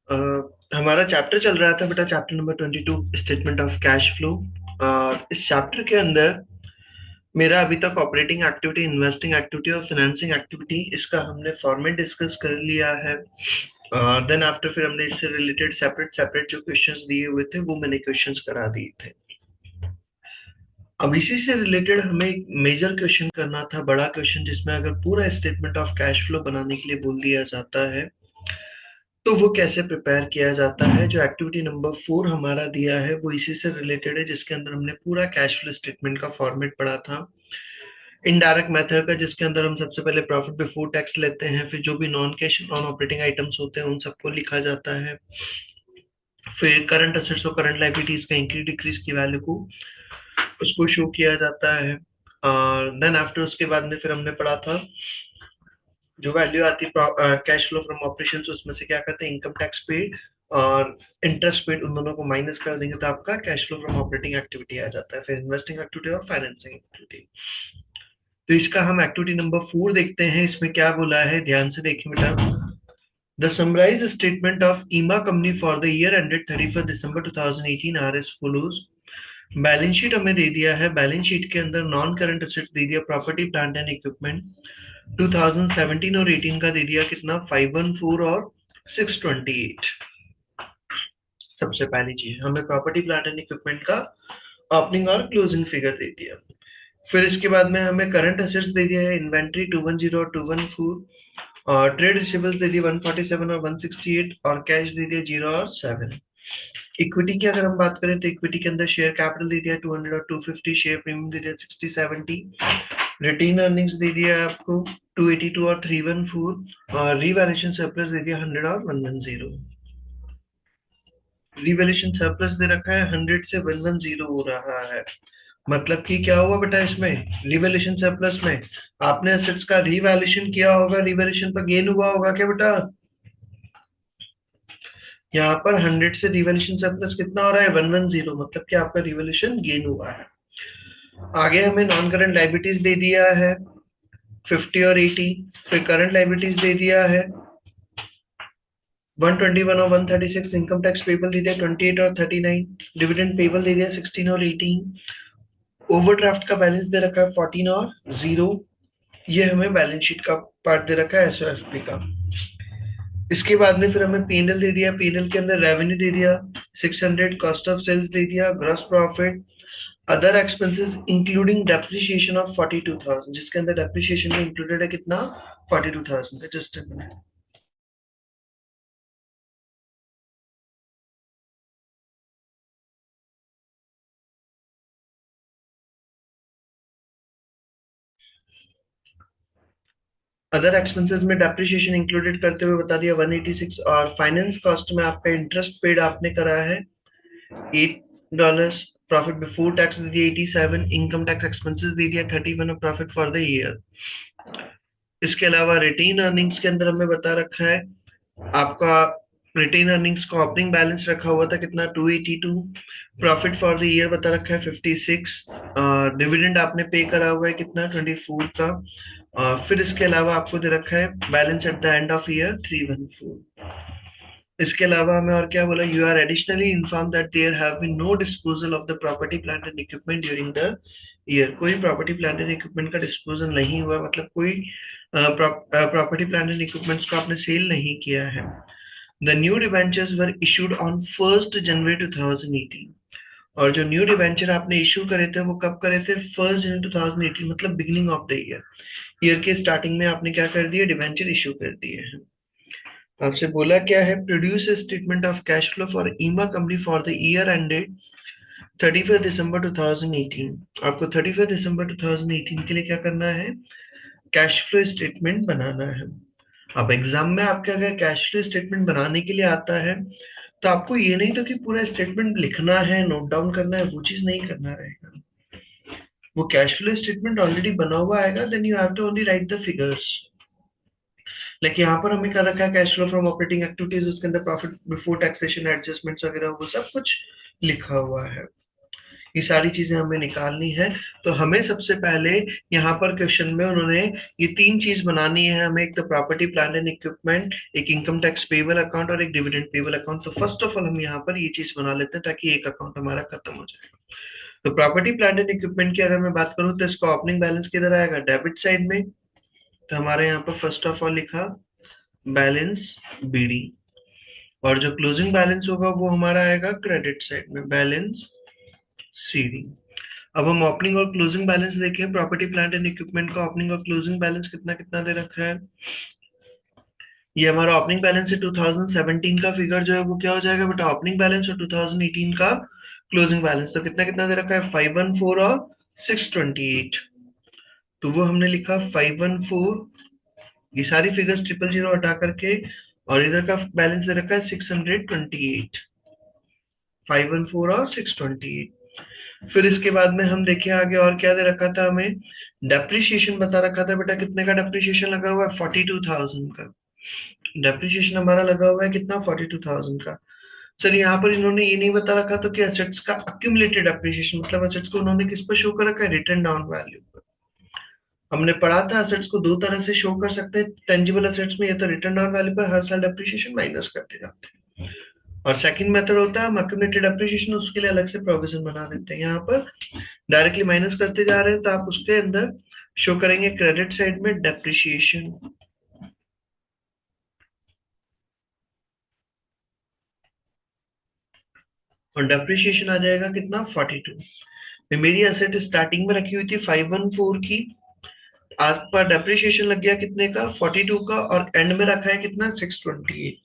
अ, हमारा चैप्टर चल रहा था बेटा, chapter number 22, statement of cash flow. और इस चैप्टर के अंदर मेरा अभी तक ऑपरेटिंग एक्टिविटी, इन्वेस्टिंग एक्टिविटी और फाइनेंसिंग एक्टिविटी, इसका हमने फॉर्मेट डिस्कस कर लिया है। देन आफ्टर फिर हमने इससे रिलेटेड सेपरेट सेपरेट जो क्वेश्चंस दिए हुए थे वो मैंने क्वेश्चंस करा दिए थे। अब इसी से रिलेटेड हमें एक मेजर क्वेश्चन करना था, बड़ा क्वेश्चन, जिसमें अगर पूरा स्टेटमेंट ऑफ कैश फ्लो बनाने के लिए बोल दिया जाता है तो वो कैसे प्रिपेयर किया जाता है। जो एक्टिविटी नंबर 4 हमारा दिया है वो इसी से रिलेटेड है, जिसके अंदर हमने पूरा कैश फ्लो स्टेटमेंट का फॉर्मेट पढ़ा था इनडायरेक्ट मेथड का, जिसके अंदर हम सबसे पहले प्रॉफिट बिफोर टैक्स लेते हैं, फिर जो भी non cash non operating items होते हैं उन सबको लिखा जाता है, फिर करंट असेट्स और करंट लाइबिलिटीज का इंक्रीज डिक्रीज की वैल्यू को उसको शो किया जाता है। और देन आफ्टर उसके बाद में फिर हमने पढ़ा था जो वैल्यू आती है कैश फ्लो फ्रॉम ऑपरेशन, उसमें से क्या करते हैं, इनकम टैक्स पेड और इंटरेस्ट पेड, उन दोनों को माइनस कर देंगे तो आपका cash flow from operating activity आ जाता है, फिर इन्वेस्टिंग एक्टिविटी और फाइनेंसिंग एक्टिविटी। तो इसका हम एक्टिविटी नंबर 4 देखते हैं। इसमें क्या बोला है, ध्यान से देखिए बेटा। द समराइज स्टेटमेंट ऑफ ईमा company for the year ended 31 December 2018 R S follows. Balance sheet हमें दे दिया है, बैलेंस शीट के अंदर नॉन करंट असेट्स दे दिया, प्रॉपर्टी प्लांट एंड इक्विपमेंट 2017 और 18 का दे दिया कितना, 514 और 628। सबसे पहली चीज हमें प्रॉपर्टी प्लांट एंड इक्विपमेंट का ओपनिंग और क्लोजिंग फिगर दे दिया। फिर इसके बाद में हमें करंट असेट्स दे दिया है, इन्वेंट्री 210 और 214, और ट्रेड रिसीवेबल्स दे दिए 147 और 168, और कैश दे दिया 0 और 7। इक्विटी की अगर हम बात करें तो इक्विटी के अंदर शेयर कैपिटल दे दिया 200 और 250, शेयर प्रीमियम दे दिया 60 70, रिटेन अर्निंग्स दे दिया है आपको 282 और 314, और रिवैल्यूएशन सरप्लस दे दिया 100 और 110। रिवैल्यूएशन सरप्लस दे रखा है 100 से 110 हो रहा है। मतलब कि क्या हुआ बेटा, इसमें रिवैल्यूएशन सरप्लस में आपने एसेट्स का रिवैल्यूएशन किया होगा, रिवैल्यूएशन पर गेन हुआ होगा क्या बेटा। यहाँ पर 100 से रिवैल्यूएशन सरप्लस कितना हो रहा है, 110, मतलब कि आपका रिवैल्यूएशन गेन हुआ है। आगे हमें नॉन करंट लाइबिलिटीज दे दिया है 50 और 80, फिर करंट लाइबिलिटीज दे दिया है 121 और 136, इनकम टैक्स पेबल दे दिया 28 और 39, डिविडेंड पेबल दे दिया 16 और 18, ओवरड्राफ्ट का बैलेंस दे रखा है 14 और 0। ये हमें बैलेंस शीट का पार्ट दे रखा है एसओएफपी का। इसके बाद में फिर हमें पीएनएल दे दिया, पीएनएल के अंदर रेवेन्यू दे दिया 600, कॉस्ट ऑफ सेल्स दे दिया, gross profit, other expenses including depreciation of 42,000, जिसके अंदर डेप्रिसिएशन में इंक्लूडेड है कितना, 42,000 का। Just a minute. Other expenses में डेप्रिसिएशन इंक्लूडेड करते हुए बता दिया 186, और फाइनेंस कॉस्ट में आपका इंटरेस्ट पेड आपने करा है $8, प्रॉफिट बिफोर टैक्स दे दिया 87, इनकम टैक्स एक्सपेंसेस दे दिया 31, और प्रॉफिट फॉर द ईयर। इसके अलावा रिटेन अर्निंग्स के अंदर हमें बता रखा है आपका रिटेन अर्निंग्स का ओपनिंग बैलेंस रखा हुआ था कितना, 282, प्रॉफिट फॉर द ईयर बता रखा है 56, डिविडेंड आपने पे करा हुआ है कितना, 24 का। फिर इसके अलावा आपको दे रखा है balance at the end of year 314। इसके अलावा हमें और क्या बोला, you are additionally inform that there have been no disposal of the property plant and equipment during the year. कोई प्रॉपर्टी प्लांट एंड इक्विपमेंट का डिस्पोजल नहीं हुआ, मतलब कोई प्रॉपर्टी प्लांट एंड इक्विपमेंट्स को आपने सेल नहीं किया है। The new debentures were issued on 1 जनवरी 2018, और जो न्यू डिवेंचर आपने इशू करे थे वो कब करे थे, 1 जनवरी 2018, मतलब beginning of the year, year के स्टार्टिंग में आपने क्या कर दिया, डिवेंचर इशू कर दिए हैं। आपसे बोला क्या है, produce statement of cash flow for Ema company for the year ended 31 December 2018। आपको 31 दिसंबर 2018 के लिए क्या करना है, कैश फ्लो स्टेटमेंट बनाना है। अब एग्जाम में आपके अगर कैश फ्लो स्टेटमेंट बनाने के लिए आता है तो आपको ये नहीं तो कि पूरा स्टेटमेंट लिखना है, नोट डाउन करना है, वो चीज नहीं करना रहेगा। वो कैश फ्लो स्टेटमेंट ऑलरेडी बना हुआ आएगा, then you have to only write the figures. Like यहाँ पर हमें कर रखा है cash flow from operating activities, उसके अंदर प्रॉफिट बिफोर टैक्सेशन एडजस्टमेंट्स वगैरह वो सब कुछ लिखा हुआ है। ये सारी चीजें हमें निकालनी है। तो हमें सबसे पहले यहाँ पर क्वेश्चन में उन्होंने ये तीन चीज बनानी है हमें, एक तो प्रॉपर्टी प्लांट एंड इक्विपमेंट, एक इनकम टैक्स पेबल अकाउंट और एक डिविडेंड पेबल अकाउंट। तो फर्स्ट ऑफ ऑल हम यहाँ पर ये चीज बना लेते हैं ताकि एक अकाउंट हमारा खत्म हो जाए। तो प्रॉपर्टी प्लांट एंड इक्विपमेंट की अगर मैं बात करूं तो इसका ओपनिंग बैलेंस किधर आएगा, डेबिट साइड में। तो हमारे यहाँ पर फर्स्ट ऑफ ऑल लिखा बैलेंस बीडी, और जो क्लोजिंग बैलेंस होगा वो हमारा आएगा क्रेडिट साइड में, बैलेंस सीडी। अब हम ओपनिंग और क्लोजिंग बैलेंस देखें, प्रॉपर्टी प्लांट एंड इक्विपमेंट का ओपनिंग और क्लोजिंग बैलेंस कितना कितना दे रखा है। ये हमारा ओपनिंग बैलेंस है 2017 का फिगर जो है वो क्या हो जाएगा बेटा, ओपनिंग बैलेंस और 2018 का क्लोजिंग बैलेंस। तो कितना कितना दे रखा है, 514 और 628। तो वो हमने लिखा 514, ये सारी फिगर्स ट्रिपल जीरो हटा करके, और इधर का बैलेंस दे रखा है 628, 514 और 628। फिर इसके बाद में हम देखें आगे और क्या दे रखा था हमें, डेप्रिसिएशन बता रखा था बेटा, कितने का डेप्रिसिएशन लगा हुआ है, 42,000 का डेप्रिसिएशन हमारा लगा हुआ है, कितना, 42,000 का। सर यहाँ पर इन्होंने ये नहीं बता रखा तो कि एसेट्स का अक्यूमुलेटेड डेप्रिसिएशन, मतलब एसेट्स को उन्होंने किस पर शो कर रखा है, रिटर्न डाउन वैल्यू पर। हमने पढ़ा था एसेट्स को दो तरह से शो कर सकते हैं टेंजिबल एसेट्स में, या तो रिटर्न डाउन वैल्यू पर हर साल डेप्रिसिएशन माइनस करते जाते हैं, और सेकंड मेथड होता है हम अक्यूमुलेटेड डेप्रिसिएशन, उसके लिए अलग से प्रोविजन बना देते हैं। यहाँ पर डायरेक्टली माइनस करते जा रहे हैं तो आप उसके अंदर शो करेंगे क्रेडिट साइड में डेप्रिसिएशन, और डेप्रिसिएशन आ जाएगा कितना, 42। मेरी एसेट स्टार्टिंग में रखी हुई थी 514 की, आपका डेप्रिसिएशन लग गया कितने का, 42 का, और एंड में रखा है कितना, 628।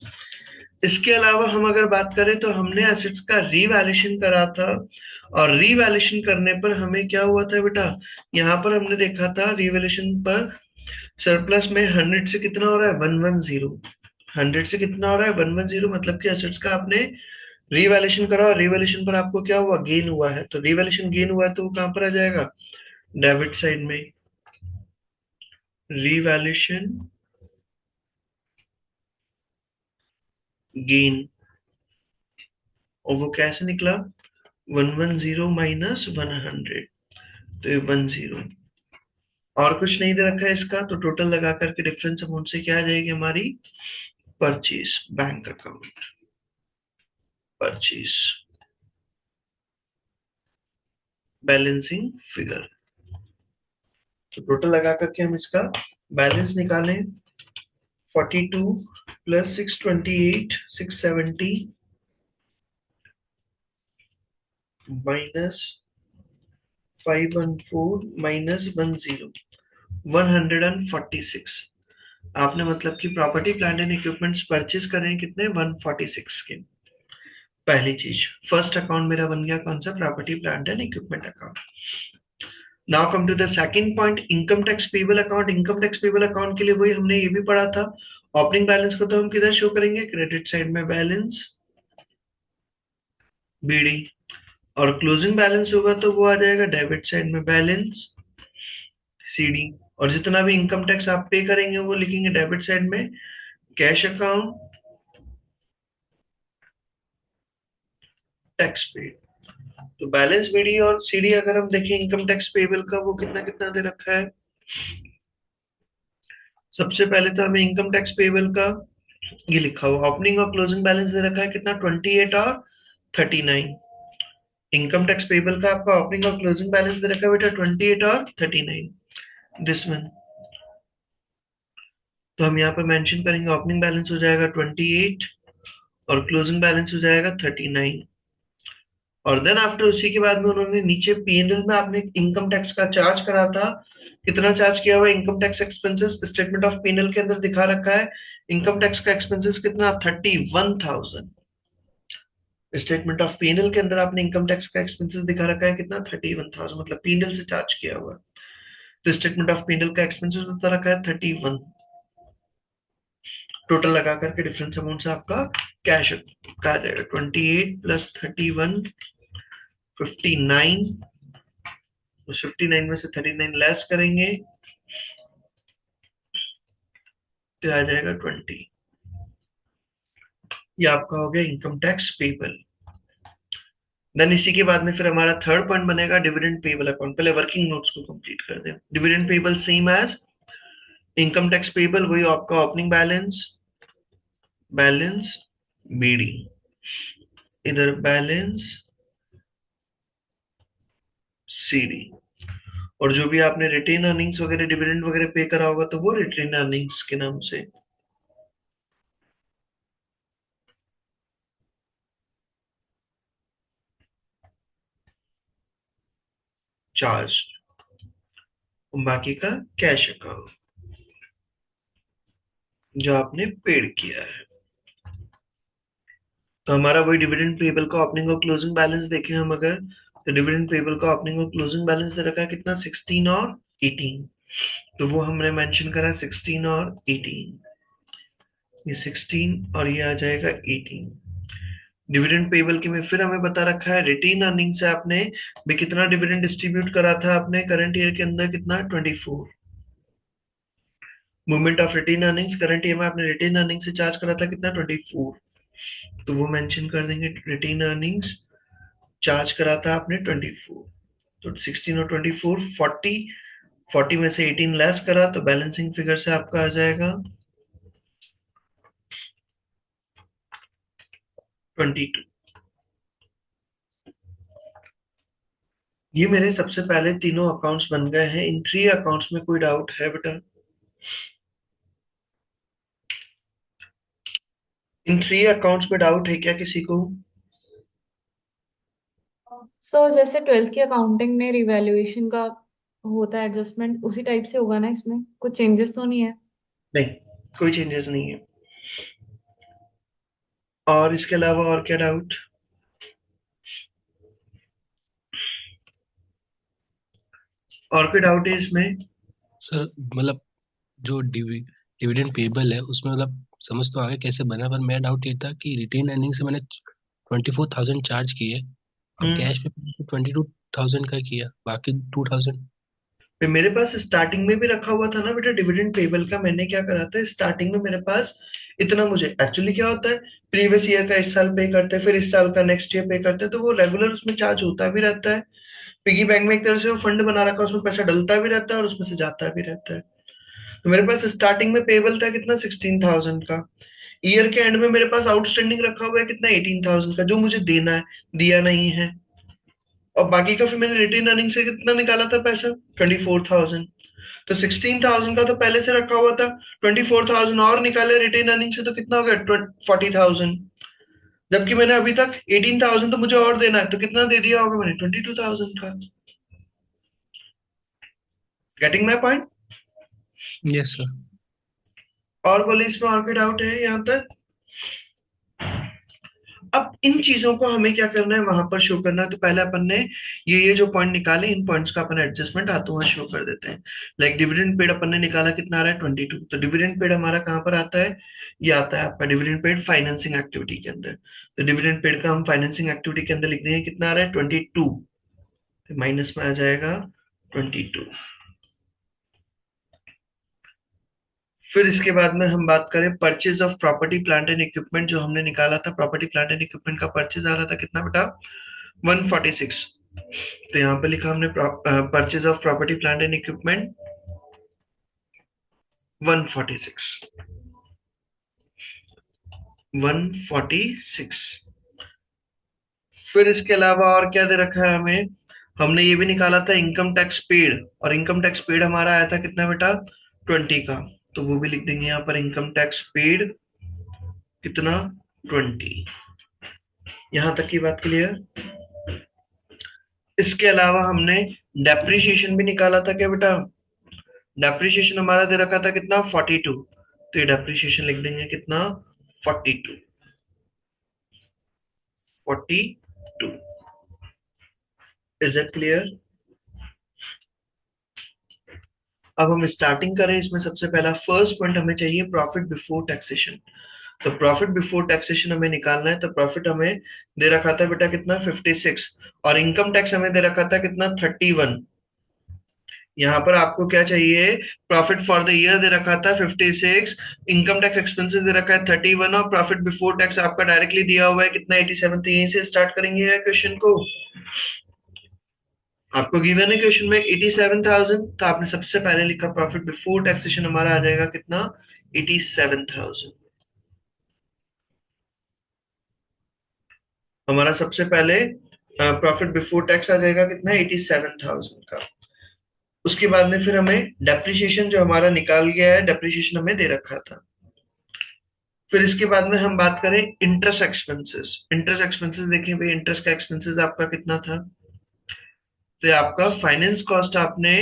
इसके अलावा हम अगर बात करें तो हमने एसेट्स का रीवैल्यूएशन करा था, और रीवैल्यूएशन करने पर हमें क्या हुआ था बेटा, यहाँ पर हमने देखा था रीवैल्यूएशन पर सरप्लस में 100 से कितना हो रहा है, 110। 100 से कितना हो रहा है, 110, मतलब कि एसेट्स का आपने रीवैल्यूएशन करा और रीवैल्यूएशन पर आपको क्या हुआ, गेन हुआ है। तो रीवैल्यूएशन गेन हुआ है तो वो कहाँ पर आ जाएगा, डेबिट साइड में, रीवैल्यूएशन गेन। और वो कैसे निकला, 110 माइनस 100, तो ये 10, और कुछ नहीं दे रखा है इसका। तो टोटल लगा करके डिफरेंस अमाउंट से क्या आ जाएगी हमारी, purchase bank account, purchase balancing figure. तो टोटल लगा करके हम इसका बैलेंस निकालें, 42 प्लस 628, 670 माइनस 514 माइनस 146। आपने मतलब कि property plant and equipments purchase करें कितने, 146 के। पहली चीज, फर्स्ट अकाउंट मेरा बन गया कौन सा, property plant and equipment account. Now come to the second point, income tax payable account. Income tax payable account के लिए वही हमने ये भी पढ़ा था, ओपनिंग बैलेंस को तो हम किधर शो करेंगे, क्रेडिट साइड में, बैलेंस बीडी, और क्लोजिंग बैलेंस होगा तो वो आ जाएगा डेबिट साइड में, बैलेंस सीडी। और जितना भी इनकम टैक्स आप पे करेंगे वो लिखेंगे डेबिट साइड में, कैश अकाउंट, टैक्स पेड। तो बैलेंस बीडी और सीडी अगर हम देखें इनकम टैक्स पेबल का, वो कितना कितना दे रखा है। सबसे पहले तो हमें इनकम टैक्स पेबल का ये लिखा हुआ ओपनिंग और क्लोजिंग बैलेंस दे रखा है कितना, 28 और 39। इनकम टैक्स पेबल का आपका ओपनिंग और क्लोजिंग बैलेंस दे रखा है बेटा 28 और 39, दिस वन। तो हम यहाँ पर मेंशन करेंगे ओपनिंग बैलेंस हो जाएगा 28 और क्लोजिंग बैलेंस हो जाएगा 39। और देन आफ्टर उसी के बाद में उन्होंने नीचे पीएनएल में आपने इनकम टैक्स का चार्ज करा था, कितना चार्ज किया हुआ है, income tax expenses statement of PNL के अंदर दिखा रखा है। इनकम टैक्स का एक्सपेंसेस कितना, 31,000। स्टेटमेंट ऑफ पीएनएल के अंदर आपने इनकम टैक्स का एक्सपेंसेस दिखा रखा है कितना, 31,000, मतलब पीएनएल से चार्ज किया हुआ है। तो स्टेटमेंट ऑफ पीएनएल का एक्सपेंसेस बता रखा है 31। टोटल लगा करके डिफरेंस अमाउंट से आपका कैश का आ जाएगा 28 प्लस 31, 59। उस 59 में से 39 लेस करेंगे तो आ जाएगा 20। ये आपका हो गया इनकम टैक्स पेबल। देन इसी के बाद में फिर हमारा थर्ड पॉइंट बनेगा डिविडेंड पेबल अकाउंट। पहले वर्किंग नोट्स को कंप्लीट कर दें। Dividend payable same as income tax payable, वही आपका ओपनिंग बैलेंस, बैलेंस बीडी, इधर बैलेंस सीडी, और जो भी आपने रिटेन अर्निंग्स वगैरह डिविडेंड वगैरह पे करा होगा तो वो रिटेन अर्निंग्स के नाम से चार्ज, बाकी का कैश अकाउंट जो आपने पेड किया है। तो हमारा वही डिविडेंड पेबल का ओपनिंग और क्लोजिंग बैलेंस देखें हम अगर, तो डिविडेंड पेबल का ओपनिंग और क्लोजिंग बैलेंस दे रखा है कितना, 16 और 18। तो वो हमने मेंशन करा 16 और 18, ये 16 और ये आ जाएगा 18। डिविडेंड पेबल के में फिर हमें बता रखा है रिटेन अर्निंग से आपने भी कितना डिविडेंड डिस्ट्रीब्यूट करा था आपने करंट ईयर के अंदर, कितना, 24। Movement of retain earnings, current year में आपने रिटेन अर्निंग से चार्ज करा था कितना, 24। तो वो मेंशन कर देंगे, रिटेन अर्निंग्स चार्ज करा था आपने 24। तो 16 और 24, 40, 40 में से 18 लेस करा तो बैलेंसिंग फिगर से आपका आ जाएगा 22। ये मेरे सबसे पहले तीनों अकाउंट्स बन गए हैं। इन थ्री अकाउंट्स में कोई डाउट है बेटा? इन थ्री अकाउंट्स में डाउट है क्या किसी को? सो जैसे ट्वेल्थ की अकाउंटिंग में रिवैल्यूएशन का होता है एडजस्टमेंट, उसी टाइप से होगा ना, इसमें कुछ चेंजेस तो नहीं है? नहीं, कोई चेंजेस नहीं है। और इसके अलावा और क्या डाउट? और कोई डाउट है इसमें? सर मतलब जो डिविडेंड पेबल है उसमें मतलब समझ तो आ गया कैसे बना, पर मेरा डाउट ये था कि रिटेन अर्निंग से मैंने 24,000 चार्ज किए और हम्म। कैश पे 22,000 का किया, बाकी 2,000। फिर मेरे पास स्टार्टिंग में भी रखा हुआ था ना बेटा डिविडेंड पेबल का। मैंने क्या करा था स्टार्टिंग में, मेरे पास इतना, मुझे एक्चुअली क्या होता है, प्रीवियस ईयर का इस साल पे करते हैं, फिर इस साल का नेक्स्ट ईयर पे करते हैं, तो वो रेगुलर उसमें चार्ज होता भी रहता है। पिगी बैंक में एक तरह से वो फंड बना रखा है, उसमें पैसा डलता भी रहता है और उसमें से जाता भी रहता है। तो मेरे पास स्टार्टिंग में पेबल था कितना, 16,000 का। ईयर के एंड में मेरे पास आउटस्टैंडिंग रखा हुआ है कितना, 18,000 का, जो मुझे देना है, दिया नहीं है। और बाकी का फिर मैंने रिटेन अर्निंग से कितना निकाला था पैसा, 24,000। तो 16,000 का तो पहले से रखा हुआ था, 24,000 और निकाले रिटेन अर्निंग से, तो कितना हो गया, 40,000। जबकि मैंने अभी तक 18,000 तो मुझे और देना है, तो कितना दे दिया होगा मैंने, 22,000 का। Getting my point? Yes sir. और बोले इसमें और कोई डाउट है यहाँ तक? अब इन चीजों को हमें क्या करना है, वहां पर शो करना है। तो पहले अपन ने ये जो पॉइंट निकाले, इन पॉइंट्स का अपन एडजस्टमेंट आते हुआ शो कर देते हैं। लाइक डिविडेंड पेड अपन ने निकाला कितना आ रहा है, 22। तो डिविडेंड पेड हमारा कहाँ पर आता है, ये आता है आपका डिविडेंड पेड फाइनेंसिंग एक्टिविटी के अंदर। तो डिविडेंड पेड का हम फाइनेंसिंग एक्टिविटी के अंदर लिख देंगे, कितना आ रहा है, 22। माइनस में आ जाएगा 22। फिर इसके बाद में हम बात करें purchase of property plant and equipment, जो हमने निकाला था प्रॉपर्टी प्लांट एंड इक्विपमेंट का परचेज आ रहा था कितना बेटा, 146। तो यहाँ पे लिखा हमने purchase of property plant and equipment 146, 146। फिर इसके अलावा और क्या दे रखा है हमें, हमने ये भी निकाला था इनकम टैक्स पेड, और इनकम टैक्स पेड हमारा आया था कितना बेटा, 20 का। तो वो भी लिख देंगे यहाँ पर, इनकम टैक्स पेड कितना, 20। यहां तक की बात क्लियर? इसके अलावा हमने डेप्रिसिएशन भी निकाला था क्या बेटा? डेप्रिसिएशन हमारा दे रखा था कितना, 42। तो ये डेप्रिसिएशन लिख देंगे कितना, 42, 42। Is it clear? अब हम स्टार्टिंग करें इसमें, सबसे पहला फर्स्ट पॉइंट हमें चाहिए प्रॉफिट बिफोर टैक्सेशन। तो प्रॉफिट बिफोर टैक्सेशन हमें निकालना है। तो प्रॉफिट हमें दे रखा था बेटा कितना, 56, और इनकम टैक्स हमें दे रखा था कितना, 31। यहाँ पर आपको क्या चाहिए, प्रॉफिट फॉर द ईयर दे रखा था 56, इनकम टैक्स एक्सपेंसेस दे रखा है 31 और प्रॉफिट बिफोर टैक्स आपका डायरेक्टली दिया हुआ है कितना 87। तो यहीं से स्टार्ट करेंगे क्वेश्चन को। आपको गिवन है क्वेश्चन में 87,000, तो आपने सबसे पहले लिखा प्रॉफिट बिफोर टैक्सेशन हमारा आ जाएगा कितना 87,000। हमारा सबसे पहले प्रॉफिट बिफोर टैक्स आ जाएगा कितना 87,000 का। उसके बाद में फिर हमें डेप्रिसिएशन जो हमारा निकाल गया है, डेप्रिसिएशन हमें दे रखा था। फिर इसके बाद में हम बात करें इंटरेस्ट एक्सपेंसेस। इंटरेस्ट एक्सपेंसेस देखें भाई, इंटरेस्ट का एक्सपेंसेस आपका कितना था, तो ये आपका फाइनेंस कॉस्ट आपने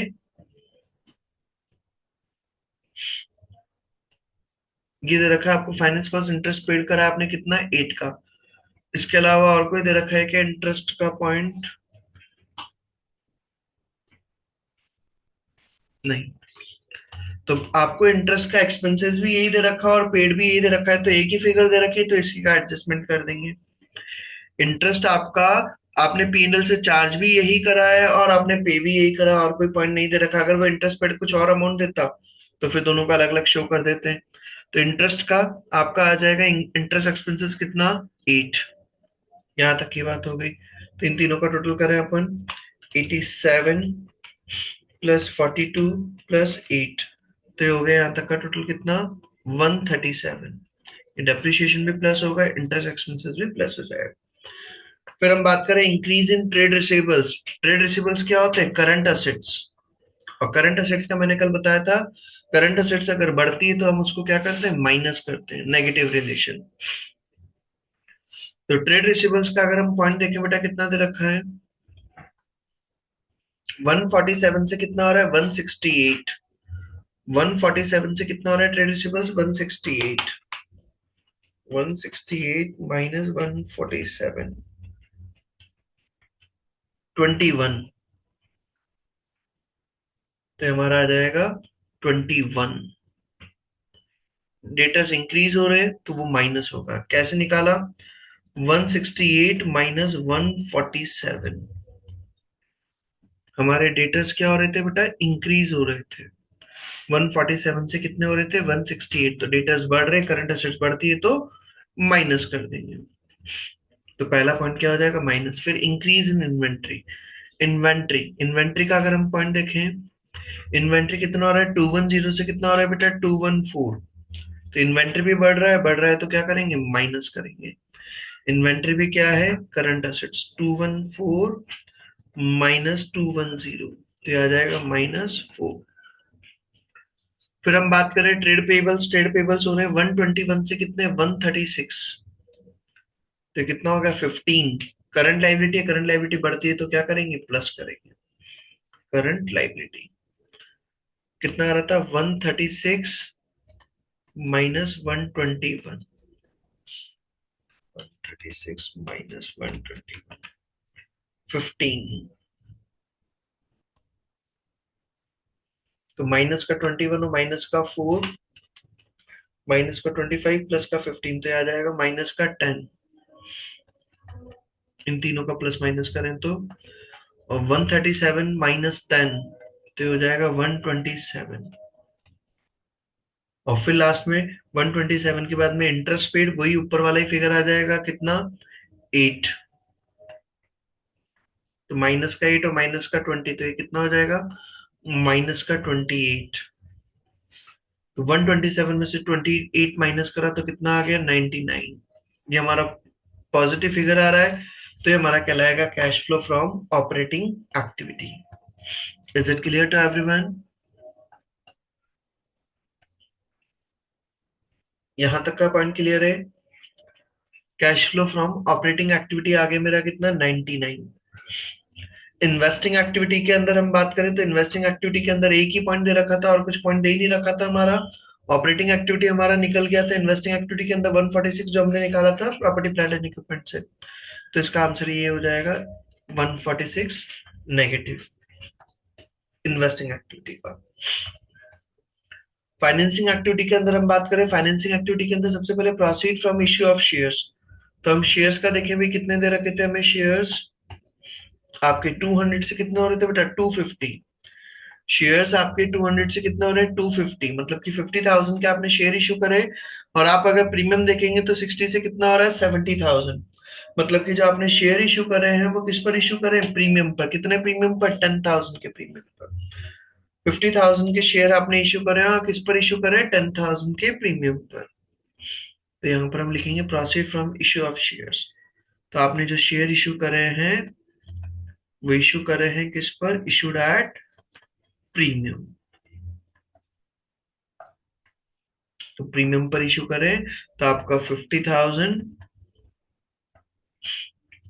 ये दे रखा है, आपको फाइनेंस कॉस्ट इंटरेस्ट पेड करा है आपने कितना 8 का। इसके अलावा और कोई दे रखा है क्या इंटरेस्ट का पॉइंट? नहीं। तो आपको इंटरेस्ट का एक्सपेंसेस भी यही दे रखा है और पेड भी यही दे रखा है, तो एक ही फिगर दे रखी है, तो इसी का एडजस्टमेंट कर देंगे। इंटरेस्ट आपका, आपने पीएनएल से चार्ज भी यही करा है और आपने पे भी यही करा है, और कोई पॉइंट नहीं दे रखा। अगर वो इंटरेस्ट पेड कुछ और अमाउंट देता तो फिर दोनों का अलग अलग शो कर देते हैं। तो इंटरेस्ट का आपका आ जाएगा इंटरेस्ट एक्सपेंसेस कितना 8। यहाँ तक की बात हो गई। तो इन तीनों का टोटल करें अपन 87 प्लस 42 प्लस 8, तो ये हो गया यहाँ तक का टोटल कितना 137। डेप्रिसिएशन भी प्लस होगा, इंटरेस्ट एक्सपेंसेस भी प्लस हो जाएगा। फिर हम बात करें increase in trade receivables. Trade receivables क्या होते हैं? Current assets. और करंट असेट्स का मैंने कल बताया था, करंट असेट्स अगर बढ़ती है तो हम उसको क्या करते हैं, माइनस करते हैं, नेगेटिव रिलेशन। तो ट्रेड रिसीवेबल्स का अगर हम पॉइंट देखें बेटा कितना दे रखा है, 147 से कितना हो रहा है 168। 147 से कितना हो रहा है ट्रेड रिसीवेबल्स 168। 168 माइनस 147 21, तो हमारा आ जाएगा 21। डेटर्स इंक्रीज हो रहे हैं तो वो माइनस होगा। कैसे निकाला? 168 माइनस 147। हमारे डेटर्स क्या हो रहे थे बेटा? इंक्रीज हो रहे थे। 147 से कितने हो रहे थे 168, तो डेटर्स बढ़ रहे, करंट एसेट्स बढ़ती है तो माइनस कर देंगे। तो पहला पॉइंट क्या हो जाएगा माइनस। फिर increase in inventory. Inventory, inventory का अगर हम पॉइंट देखें, इन्वेंट्री कितना हो रहा है 210 से कितना हो रहा है बेटा 214। तो इन्वेंट्री भी बढ़ रहा है, बढ़ रहा है तो क्या करेंगे माइनस करेंगे। इन्वेंट्री भी क्या है करंट असेट्स, 214 माइनस 210, तो ये आ जाएगा -4। फिर हम बात करें ट्रेड पेबल्स। ट्रेड पेबल्स हो रहे हैं 121 से कितने 136, तो कितना होगा 15। करंट लाइबिलिटी है, करंट लाइबिलिटी बढ़ती है तो क्या करेंगे प्लस करेंगे। करंट लाइबिलिटी कितना आ रहा था 136 माइनस 121, 136 माइनस 121 15। तो माइनस का 21 और माइनस का 4, माइनस का 25 प्लस का 15, तो आ जाएगा माइनस का 10। इन तीनों का प्लस माइनस करें तो, और 137 माइनस 10, तो हो जाएगा 127। और फिर लास्ट में 127 के बाद में इंटरेस्ट पेड, वही ऊपर वाला ही फिगर आ जाएगा कितना 8। तो माइनस का 8 और माइनस का 20, तो ये कितना हो जाएगा माइनस का 28। तो 127 में से 28 माइनस करा तो कितना आ गया 99। ये हमारा पॉजिटिव फिगर आ रहा है, तो ये हमारा कहलाएगा cash flow from operating activity. Is it clear to everyone? यहां तक का पॉइंट क्लियर है? Cash flow from operating activity आगे मेरा कितना 99। इन्वेस्टिंग एक्टिविटी के अंदर हम बात करें तो इन्वेस्टिंग एक्टिविटी के अंदर एक ही पॉइंट दे रखा था और कुछ पॉइंट दे ही नहीं रखा था हमारा। ऑपरेटिंग एक्टिविटी हमारा निकल गया था। इन्वेस्टिंग एक्टिविटी के अंदर 146 जो हमने निकाला था प्रॉपर्टी प्लांट एंड इक्विपमेंट से, तो इसका आंसर ये हो जाएगा 146 नेगेटिव इन्वेस्टिंग एक्टिविटी का। फाइनेंसिंग एक्टिविटी के अंदर हम बात करें, फाइनेंसिंग एक्टिविटी के अंदर सबसे पहले proceed from issue of shares. तो हम शेयर्स का देखें भी कितने दे रखे थे हमें शेयर्स, आपके 200 से कितने हो रहे थे बेटा 250। शेयर्स आपके 200 से कितने हो रहे हैं, 250, मतलब कि 50,000 के आपने शेयर इशू करे, और आप अगर प्रीमियम देखेंगे तो 60 से कितना हो रहा है, 70,000। मतलब कि जो आपने शेयर इशू करे हैं वो किस पर इशू करे हैं, प्रीमियम पर। कितने प्रीमियम पर, 10,000 के प्रीमियम पर। 50,000 के शेयर आपने इशू करे हैं, और किस पर इशू करे हैं, 10,000 के प्रीमियम पर। तो यहाँ पर हम लिखेंगे proceed from issue of shares. तो आपने जो शेयर इशू करे हैं वो इशू करे हैं किस पर, इशूड एट प्रीमियम। तो प्रीमियम पर इशू करें तो आपका 50,000,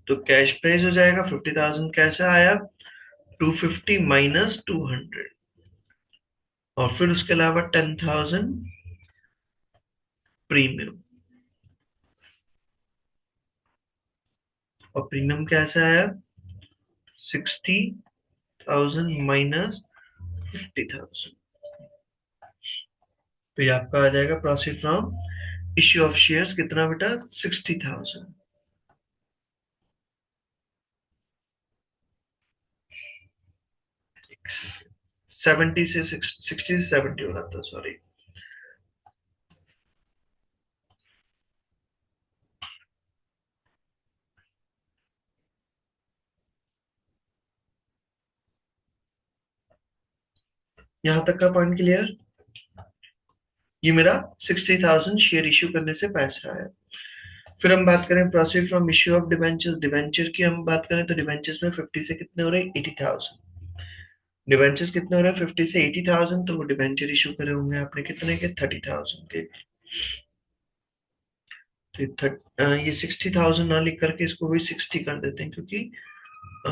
तो कैश प्राइस हो जाएगा 50,000। कैसे आया, 250 माइनस 200, और फिर उसके अलावा 10,000 प्रीमियम। और प्रीमियम कैसे आया, 60,000 माइनस 50,000। तो ये आपका आ जाएगा proceed from issue of shares, कितना बेटा, 60,000। 70 से 60 से 70 हो रहा था, सॉरी। यहां तक का पॉइंट क्लियर। ये मेरा 60,000 शेयर इश्यू करने से पैसा आया। फिर हम बात करें proceed from issue of debentures. Debenture की हम बात करें तो डिबेंचर्स में 50 से कितने हो रहे हैं, 80,000। डिबेंचर्स कितने हो रहे हैं, 50 से 80,000। तो वो डिबेंचर इशू करे होंगे आपने कितने के, 30,000 के। तो ये 60,000 ना लिख करके इसको भी 60 कर देते हैं, क्योंकि अ,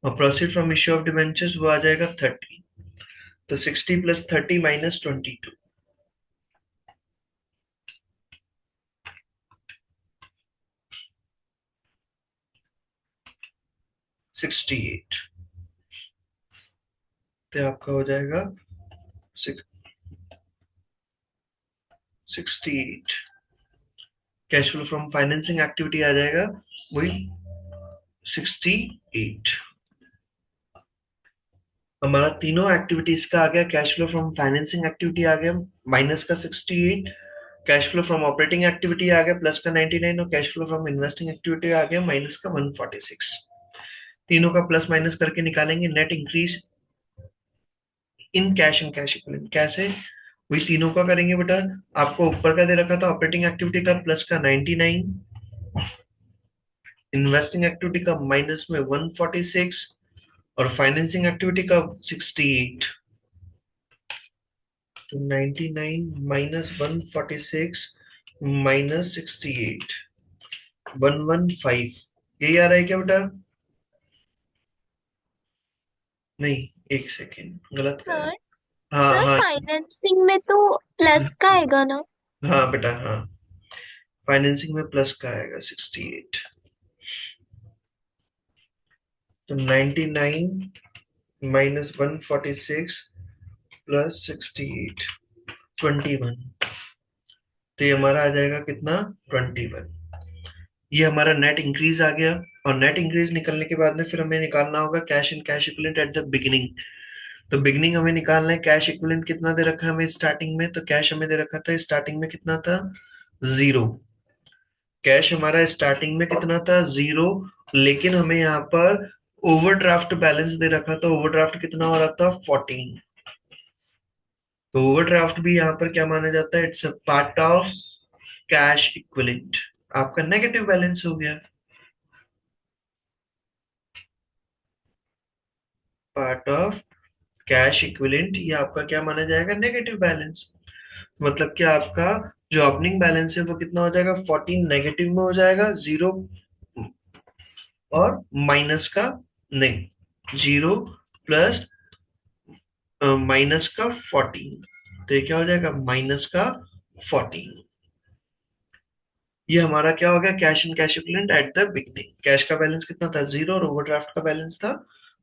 और proceed from issue of debentures वो आ जाएगा 30। तो 60 प्लस 30 माइनस 22, 68। तो आपका हो जाएगा 68। Cash flow from financing activity आ जाएगा वही 68। हमारा तीनों एक्टिविटीज का आ गया। Cash flow from financing activity आ गया माइनस का 68, cash flow from operating activity आ गया प्लस का 99, और cash flow from investing activity आ गया माइनस का 146। तीनों का प्लस माइनस करके निकालेंगे net increase in cash and cash equivalent. कैसे, वही तीनों का करेंगे बेटा। आपको ऊपर का दे रखा था ऑपरेटिंग एक्टिविटी का प्लस का 99, इन्वेस्टिंग एक्टिविटी का माइनस में 146, और फाइनेंसिंग एक्टिविटी का 68। तो 99 माइनस 146 माइनस 68, 115। यही आ रहा है क्या बेटा, नहीं, एक सेकेंड, गलत कर रहा सर है। हाँ सर हाँ। फाइनेंसिंग में तो प्लस का आएगा ना। हाँ बेटा हाँ, फाइनेंसिंग में प्लस का आएगा 68। तो 99 माइनस 146 प्लस 68, 21। तो ये हमारा आ जाएगा कितना, 21। ये हमारा नेट इंक्रीज आ गया। और नेट इंक्रीज निकलने के बाद में फिर हमें निकालना होगा cash and cash equivalent at the beginning. तो बिगिनिंग हमें निकालना है, कैश इक्विवेलेंट कितना दे रखा है हमें स्टार्टिंग में, तो कैश हमें दे रखा था स्टार्टिंग में कितना था, 0। कैश हमारा स्टार्टिंग में कितना था, 0। लेकिन हमें यहाँ पर ओवरड्राफ्ट बैलेंस दे रखा था। ओवरड्राफ्ट कितना हो रहा था, 14। तो ओवरड्राफ्ट भी यहाँ पर क्या माना जाता है, it's a part of cash equivalent. आपका नेगेटिव बैलेंस हो गया, पार्ट ऑफ कैश इक्विवेलेंट। ये आपका क्या माना जाएगा, नेगेटिव बैलेंस। मतलब कि आपका जो ओपनिंग बैलेंस है वो कितना हो जाएगा, 14 नेगेटिव में हो जाएगा, 0 और माइनस का, नहीं, 0 प्लस माइनस का 14। तो ये क्या हो जाएगा, माइनस का 14। ये हमारा क्या हो गया, cash and cash equivalent at the beginning. Cash का बैलेंस कितना था, 0, और ओवरड्राफ्ट का बैलेंस था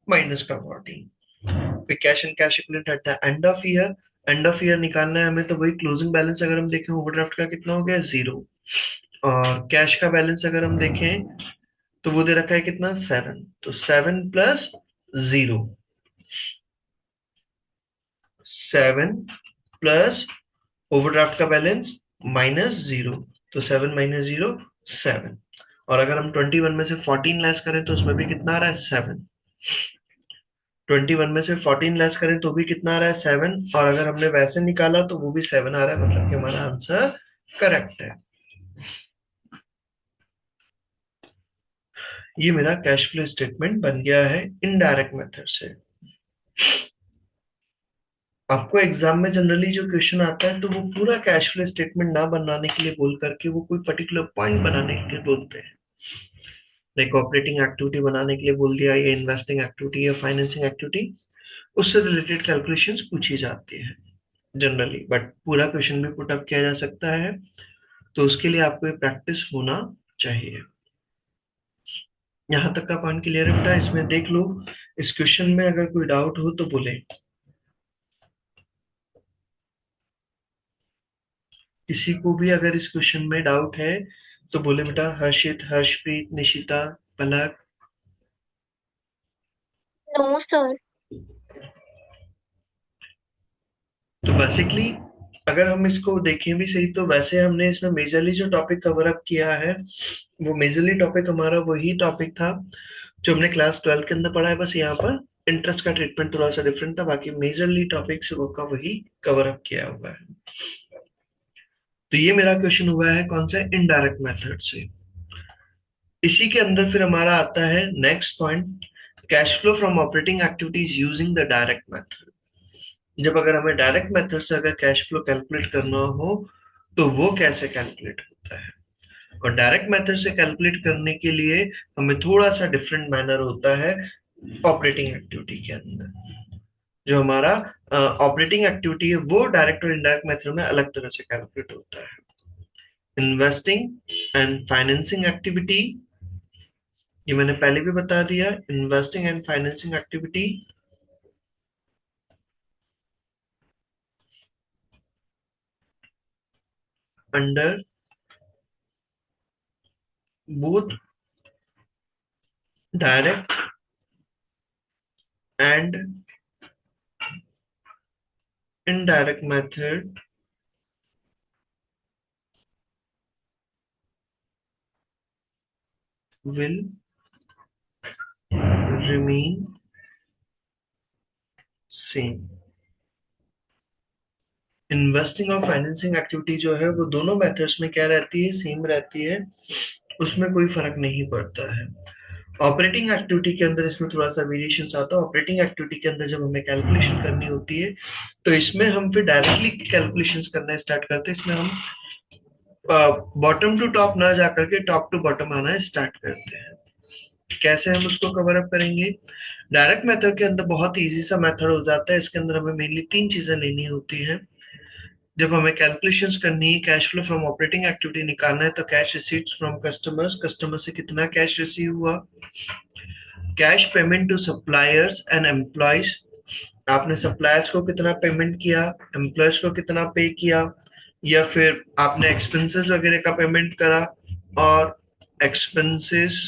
माइनस का 14। फिर cash and cash equivalent eight the end of year. And of year निकालना है हमें, तो वही क्लोजिंग बैलेंस अगर हम देखें ओवरड्राफ्ट का कितना हो गया, 0। और कैश का बैलेंस अगर हम देखें तो वो दे रखा है कितना, 7। तो 7 प्लस 0, 7 प्लस ओवरड्राफ्ट का बैलेंस -0, तो 7 - 0 7। और अगर हम 21 में से 14 लेस करें तो उसमें भी कितना आ रहा है 7। 21 में से 14 लेस करें तो भी कितना आ रहा है 7, और अगर हमने वैसे निकाला तो वो भी 7 आ रहा है, मतलब कि हमारा आंसर करेक्ट है। ये मेरा कैश फ्लो स्टेटमेंट बन गया है इनडायरेक्ट मेथड से। आपको एग्जाम में जनरली जो क्वेश्चन आता है तो वो पूरा कैश फ्लो स्टेटमेंट ना बनाने के लिए बोल करके वो कोई पर्टिकुलर पॉइंट बनाने के लिए बोलते हैं, लाइक ऑपरेटिंग एक्टिविटी बनाने के लिए बोल दिया, या इन्वेस्टिंग एक्टिविटी या फाइनेंसिंग एक्टिविटी, उससे रिलेटेड कैलकुलेशंस पूछी जाती है जनरली, बट पूरा क्वेश्चन भी पुट अप किया जा सकता है, तो उसके लिए आपको ये प्रैक्टिस होना चाहिए। यहाँ तक का पॉइंट क्लियर है बेटा? इसमें देख लो, इस क्वेश्चन में अगर कोई डाउट हो तो बोले। किसी को भी अगर इस क्वेश्चन में डाउट है तो बोले बेटा। हर्षित, हर्षप्रीत, निशिता, पलक। No sir. तो बेसिकली अगर हम इसको देखें भी सही तो वैसे हमने इसमें मेजरली जो टॉपिक कवर अप किया है वो मेजरली टॉपिक हमारा वही टॉपिक था जो हमने क्लास 12 के अंदर पढ़ा है, बस यहाँ पर इंटरेस्ट का ट्रीटमेंट थोड़ा सा डिफरेंट था, बाकी मेजरली टॉपिक्स का वही कवर अप किया हुआ है। तो ये मेरा क्वेश्चन हुआ है कौन सा, इनडायरेक्ट मेथड से। इसी के अंदर फिर हमारा आता है next point, cash flow from operating activities using the direct method. जब अगर हमें डायरेक्ट मेथड से अगर कैश फ्लो कैलकुलेट करना हो तो वो कैसे कैलकुलेट होता है। और डायरेक्ट मेथड से कैलकुलेट करने के लिए हमें थोड़ा सा डिफरेंट मैनर होता है ऑपरेटिंग एक्टिविटी के अंदर। जो हमारा ऑपरेटिंग एक्टिविटी है वो डायरेक्ट और इनडायरेक्ट मेथड में अलग तरह से कैलकुलेट होता है। इन्वेस्टिंग एंड फाइनेंसिंग एक्टिविटी, ये मैंने पहले भी बता दिया, investing and financing activity under both direct and indirect method will remain same। Investing और फाइनेंसिंग एक्टिविटी जो है वो दोनों मेथड्स में क्या रहती है, सेम रहती है, उसमें कोई फर्क नहीं पड़ता है। ऑपरेटिंग एक्टिविटी के अंदर इसमें थोड़ा सा वेरिएशन आता है। ऑपरेटिंग एक्टिविटी के अंदर जब हमें कैलकुलेशन करनी होती है तो इसमें हम फिर डायरेक्टली कैलकुलेशंस करना स्टार्ट करते हैं। इसमें हम बॉटम टू टॉप ना जा करके टॉप टू बॉटम आना स्टार्ट करते हैं। कैसे हम उसको कवर अप करेंगे? डायरेक्ट मेथड के अंदर बहुत इजी सा मेथड हो जाता है। इसके अंदर हमें मेनली तीन चीजें लेनी होती हैं। जब हमें कैलकुलेशंस करनी है, cash flow from operating activity निकालना है, तो cash receipts from customers, customer से कितना कैश रिसीव हुआ, cash payment to suppliers and employees, आपने सप्लायर्स को कितना पेमेंट किया, एम्प्लॉयज को कितना पे किया, या फिर आपने एक्सपेंसेस वगैरह का पेमेंट करा, और expenses,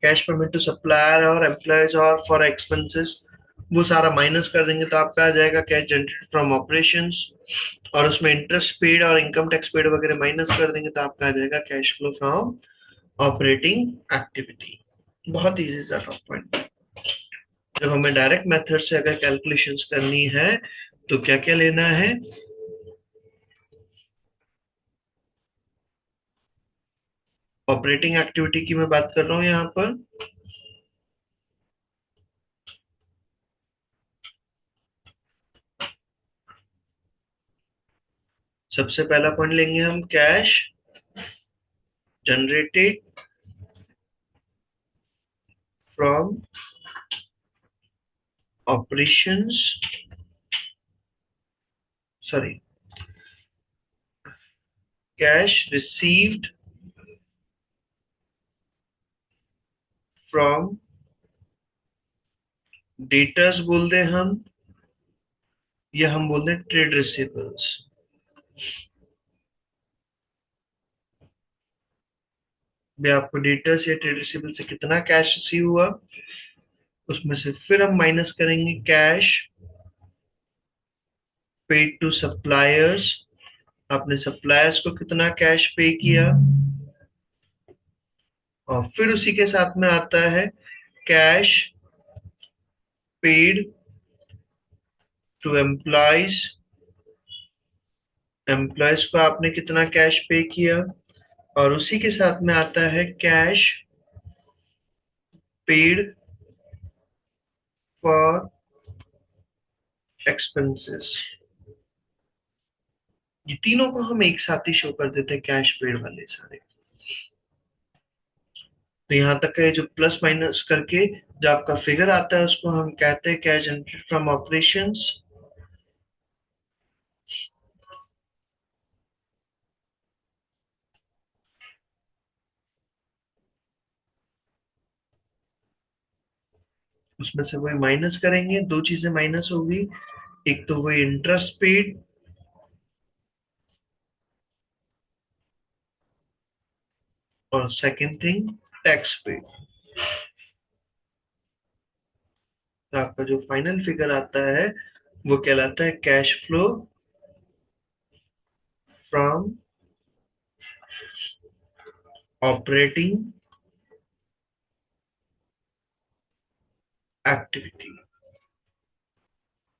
cash payment to supplier और एम्प्लॉयज और फॉर एक्सपेंसेस, वो सारा माइनस कर देंगे तो आपका आ जाएगा कैश जनरेटेड फ्रॉम ऑपरेशंस, और उसमें इंटरेस्ट पेड और इनकम टैक्स पेड वगैरह माइनस कर देंगे तो आपका आ जाएगा cash flow from operating activity. बहुत इजी सा टॉप पॉइंट। जब हमें डायरेक्ट मेथड से अगर कैलकुलेशंस करनी है तो क्या क्या लेना है, ऑपरेटिंग एक्टिविटी की मैं बात कर रहा हूं यहाँ पर। सबसे पहला पॉइंट लेंगे हम, cash generated from operations, sorry, cash received from debtors बोल दे हम, या हम बोल दें ट्रेड रिसीवेबल्स। भी आपको डेटर्स या ट्रेड रिसीवेबल से कितना कैश रिसीव हुआ, उसमें से फिर हम माइनस करेंगे कैश पेड टू सप्लायर्स, आपने सप्लायर्स को कितना कैश पे किया, और फिर उसी के साथ में आता है cash paid to employees, employees को आपने कितना कैश पे किया, और उसी के साथ में आता है कैश पेड फॉर एक्सपेंसेस। ये तीनों को हम एक साथ ही शो कर देते हैं, कैश पेड वाले सारे। तो यहाँ तक का ये जो प्लस माइनस करके जो आपका फिगर आता है उसको हम कहते हैं कैश जनरेटेड फ्रॉम ऑपरेशंस। उसमें से वही माइनस करेंगे, दो चीजें माइनस होगी, एक तो वही इंटरेस्ट पेड, और सेकंड थिंग टैक्स पेड। तो आपका जो फाइनल फिगर आता है वो कहलाता है cash flow from operating activity.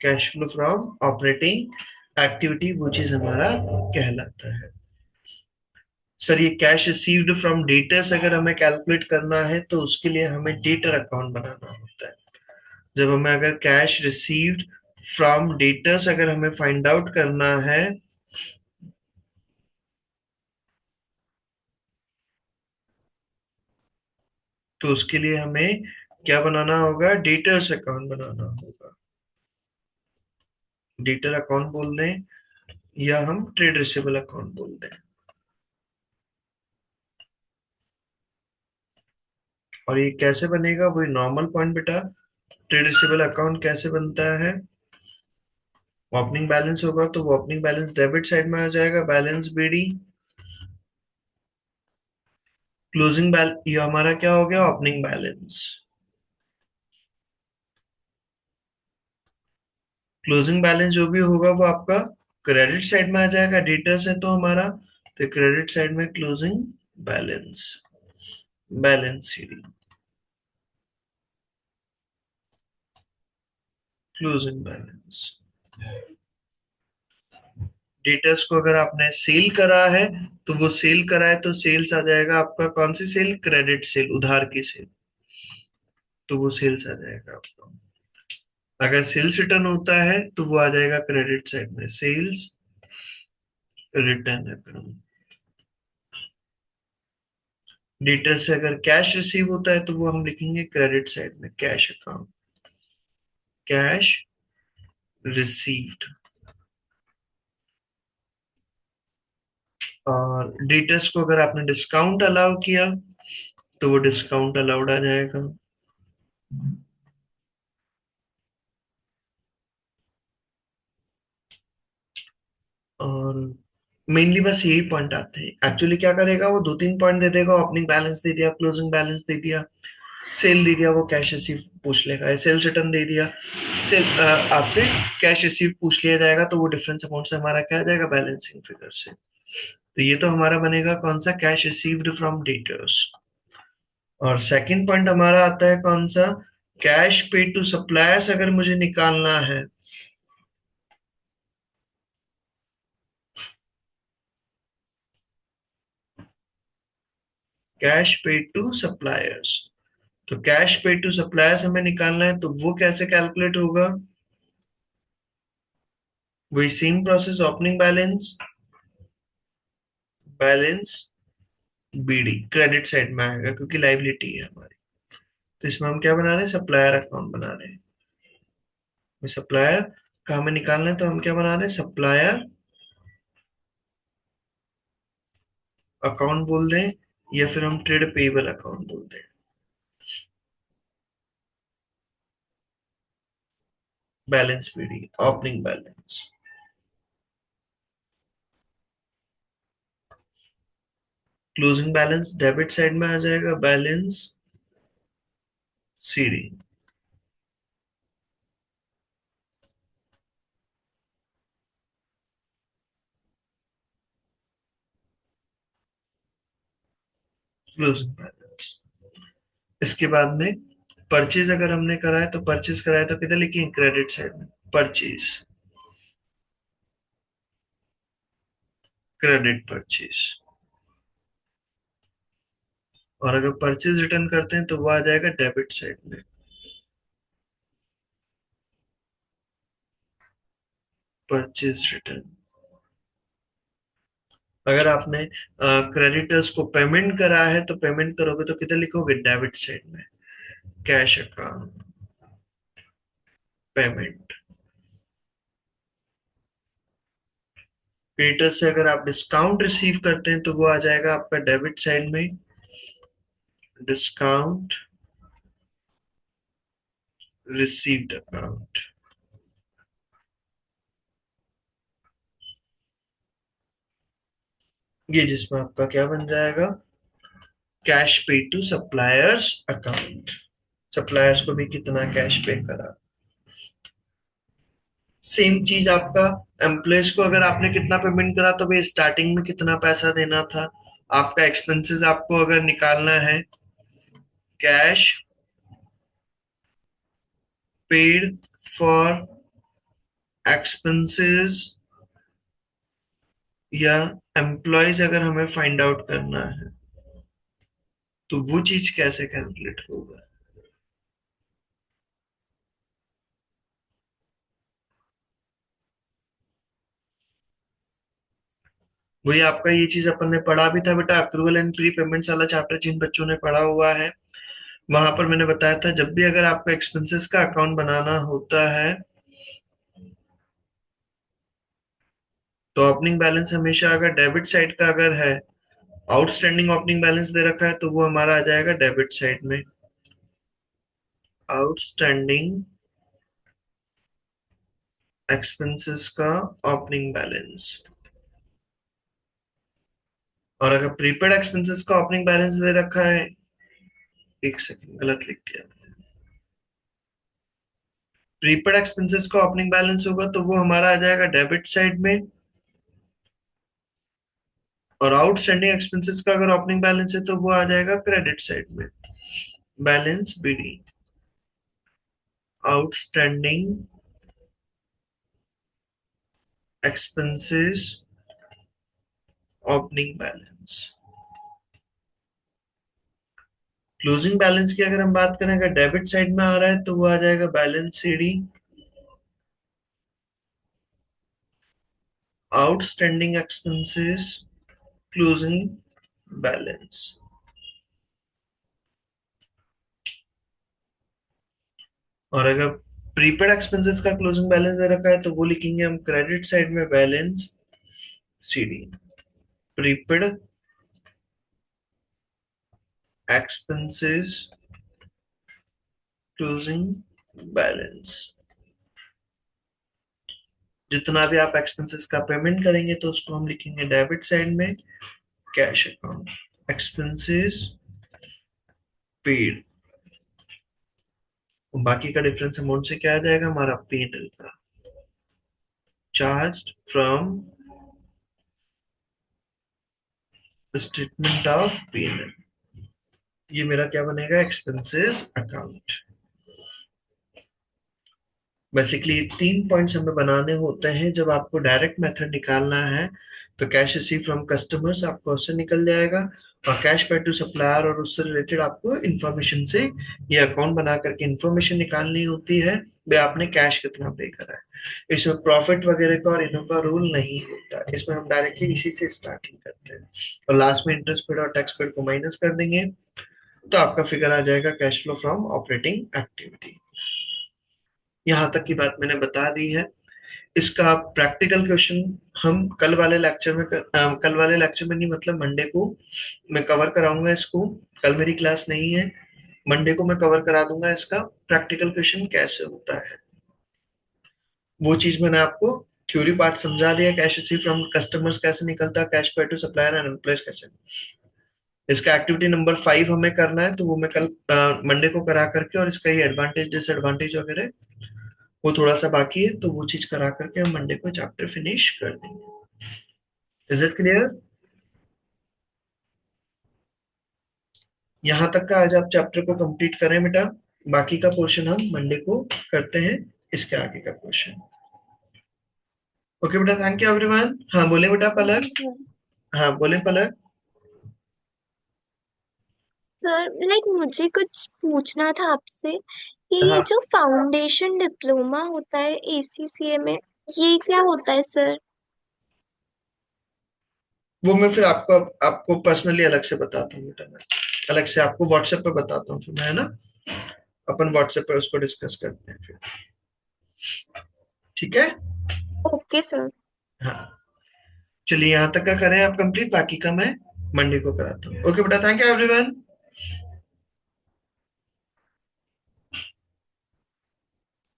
Cash flow from operating activity वो चीज हमारा कहलाता है। सर ये कैश रिसीव्ड फ्रॉम डेटर्स अगर हमें कैलकुलेट करना है तो उसके लिए हमें डेटर अकाउंट बनाना होता है। जब हमें अगर कैश रिसीव्ड फ्रॉम डेटर्स अगर हमें फाइंड आउट करना है तो उसके लिए हमें क्या बनाना होगा, डेटर्स अकाउंट बनाना होगा। डेटर अकाउंट बोल दें या हम ट्रेड रिसीवेबल अकाउंट बोल दें। और ये कैसे बनेगा, वही नॉर्मल पॉइंट बेटा। ट्रेड रिसीवेबल अकाउंट कैसे बनता है, ओपनिंग बैलेंस होगा तो वो ओपनिंग बैलेंस डेबिट साइड में आ जाएगा, बैलेंस बीडी। क्लोजिंग बैलेंस ये हमारा क्या हो गया, ओपनिंग बैलेंस। क्लोजिंग बैलेंस जो भी होगा वो आपका क्रेडिट साइड में आ जाएगा, डेटर्स है तो हमारा, तो क्रेडिट साइड में closing balance, balance sheet, closing balance. Debtors को अगर आपने सेल करा है तो वो सेल करा है तो सेल्स आ जाएगा आपका, कौन सी सेल, क्रेडिट सेल, उधार की सेल, तो वो सेल्स आ जाएगा आपका। अगर सेल्स रिटर्न होता है तो वो आ जाएगा क्रेडिट साइड में, सेल्स रिटर्न अकाउंट। डेटर से अगर कैश रिसीव होता है तो वो हम लिखेंगे क्रेडिट साइड में, कैश अकाउंट, कैश रिसीव्ड। और डेटर्स को अगर आपने डिस्काउंट अलाउ किया तो वो डिस्काउंट अलाउड आ जाएगा। और मेनली बस यही पॉइंट आते हैं। एक्चुअली क्या करेगा वो, दो तीन पॉइंट दे देगा, ओपनिंग बैलेंस दे दिया, क्लोजिंग बैलेंस दे दिया, सेल दे दिया, वो कैश रिसीव पूछ लेगा, सेल्स रिटर्न दे दिया, सेल आपसे कैश रिसीव पूछ लिया जाएगा, तो वो डिफरेंस अमाउंट से हमारा क्या आ जाएगा, बैलेंसिंग फिगर से। तो ये तो हमारा बनेगा कौन सा, कैश रिसीव्ड फ्रॉम डेटर्स। और सेकंड पॉइंट हमारा आता है कौन सा, कैश पेड टू सप्लायर्स अगर मुझे निकालना है। कैश पेड टू सप्लायर्स, तो कैश पेड टू सप्लायर्स हमें निकालना है तो वो कैसे कैलकुलेट होगा, वही same process, opening balance, balance BD, credit side में आएगा क्योंकि लाइबिलिटी है हमारी। तो इसमें हम क्या बना रहे हैं, सप्लायर अकाउंट बना रहे हैं। सप्लायर का हमें निकालना है तो हम क्या बना रहे हैं, सप्लायर अकाउंट बोल दें या फिर हम ट्रेड पेबल अकाउंट बोल दें, balance BD, opening balance. Closing balance debit side में आ जाएगा, बैलेंस सीडी। Closing balance. इसके बाद में परचेज अगर हमने करा है तो परचेज करा है तो किधर लिखेंगे, क्रेडिट साइड में, परचेज, क्रेडिट परचेज। और अगर परचेज रिटर्न करते हैं तो वो आ जाएगा डेबिट साइड में, परचेज रिटर्न। अगर आपने क्रेडिटर्स को पेमेंट करा है तो पेमेंट करोगे तो किधर लिखोगे, डेबिट साइड में, कैश अकाउंट, पेमेंट। क्रेडिटर से अगर आप डिस्काउंट रिसीव करते हैं तो वो आ जाएगा आपका डेबिट साइड में, डिस्काउंट रिसीव्ड अकाउंट। ये जिसमें आपका क्या बन जाएगा, कैश पे टू सप्लायर्स अकाउंट। सप्लायर्स को भी कितना कैश पे करा। सेम चीज आपका एम्प्लॉयज को अगर आपने कितना पेमेंट करा तो भाई स्टार्टिंग में कितना पैसा देना था। आपका एक्सपेंसेस आपको अगर निकालना है, कैश पेड फॉर एक्सपेंसेस या एम्प्लॉयज अगर हमें फाइंड आउट करना है तो वो चीज कैसे कैलकुलेट होगा। वही आपका ये चीज अपन ने पढ़ा भी था बेटा, अक्रूवल एंड प्री पेमेंट्स वाला चैप्टर जिन बच्चों ने पढ़ा हुआ है वहां पर मैंने बताया था, जब भी अगर आपको एक्सपेंसेस का अकाउंट बनाना होता है तो ओपनिंग बैलेंस हमेशा अगर डेबिट साइड का अगर है, आउटस्टैंडिंग ओपनिंग बैलेंस दे रखा है तो वो हमारा आ जाएगा डेबिट साइड में, आउटस्टैंडिंग एक्सपेंसेस का ओपनिंग बैलेंस। और अगर प्रीपेड एक्सपेंसेस का ओपनिंग बैलेंस दे रखा है, एक सेकंड गलत लिख दिया, प्रीपेड एक्सपेंसेस का ओपनिंग बैलेंस होगा तो वो हमारा आ जाएगा डेबिट साइड में। और आउटस्टैंडिंग एक्सपेंसेस का अगर ओपनिंग बैलेंस है तो वो आ जाएगा क्रेडिट साइड में, balance BD, outstanding expenses opening balance. Closing balance की अगर हम बात करें, अगर डेबिट साइड में आ रहा है तो वो आ जाएगा balance CD, outstanding expenses closing balance. और अगर प्रीपेड एक्सपेंसेस का क्लोजिंग बैलेंस दे रखा है तो वो लिखेंगे हम क्रेडिट साइड में, balance CD, prepaid expenses closing balance. जितना भी आप एक्सपेंसेस का पेमेंट करेंगे तो उसको हम लिखेंगे डेबिट साइड में, कैश अकाउंट, एक्सपेंसेस पेड। बाकी का डिफरेंस अमाउंट से क्या आ जाएगा हमारा, P&L का, charge from statement of P&L। ये मेरा क्या बनेगा, एक्सपेंसेस अकाउंट। बेसिकली तीन पॉइंट्स हमें बनाने होते हैं जब आपको डायरेक्ट मेथड निकालना है। तो कैश रिसीव फ्रॉम कस्टमर्स आपको उससे निकल जाएगा, और कैश पे टू सप्लायर और उससे रिलेटेड आपको इन्फॉर्मेशन से ये अकाउंट बना करके इन्फॉर्मेशन निकालनी होती है भाई आपने कैश कितना पे करा है। इसमें प्रॉफिट वगैरह का और इनों का रूल नहीं होता, इसमें हम डायरेक्टली इसी से स्टार्टिंग करते हैं और लास्ट में इंटरेस्ट पेड और टैक्स पेड को माइनस कर देंगे तो आपका फिगर आ जाएगा cash flow from operating activity. यहाँ तक की बात मैंने बता दी है। इसका प्रैक्टिकल क्वेश्चन हम कल वाले लेक्चर में नहीं, मतलब मंडे को मैं कवर कराऊंगा इसको। कल मेरी क्लास नहीं है, मंडे को मैं कवर करा दूंगा इसका प्रैक्टिकल क्वेश्चन कैसे होता है। वो चीज मैंने आपको थ्योरी पार्ट समझा दिया, कैश रिसीव फ्रॉम कस्टमर्स कैसे निकलता है, कैश पे टू सप्लायर एंड एम्प्लॉयज कैसे। इसका एक्टिविटी नंबर 5 हमें करना है, तो वो मैं कल मंडे को करा करके, और इसका ये एडवांटेज डिसएडवांटेज वगैरह वो थोड़ा सा बाकी है, तो वो चीज करा करके हम मंडे को चैप्टर फिनिश कर देंगे। Is it clear? यहाँ तक का आज आप चैप्टर को कंप्लीट करें बेटा, बाकी का पोर्शन हम मंडे को करते हैं, इसके आगे का पोर्शन। ओके बेटा, थैंक यू एवरीवन। हाँ बोले बेटा ओके पलक। सर। हाँ बोले पलक। सर लाइक मुझे कुछ पूछना था आपसे कि ये हाँ जो फाउंडेशन डिप्लोमा होता है एसीसीए में, ये क्या होता है सर? वो मैं फिर आपको आपको पर्सनली अलग से बताता हूँ बेटा, मैं अलग से आपको व्हाट्सएप पे बताता हूँ फिर मैं, है ना? अपन व्हाट्सएप पे उसको डिस्कस करते हैं फिर। ठीक है। Okay sir. हाँ चलिए, यहाँ तक का करें आप कंप्लीट, बाकी का मैं मंडे को कराता हूँ। ओके बेटा, थैंक यू एवरीवन।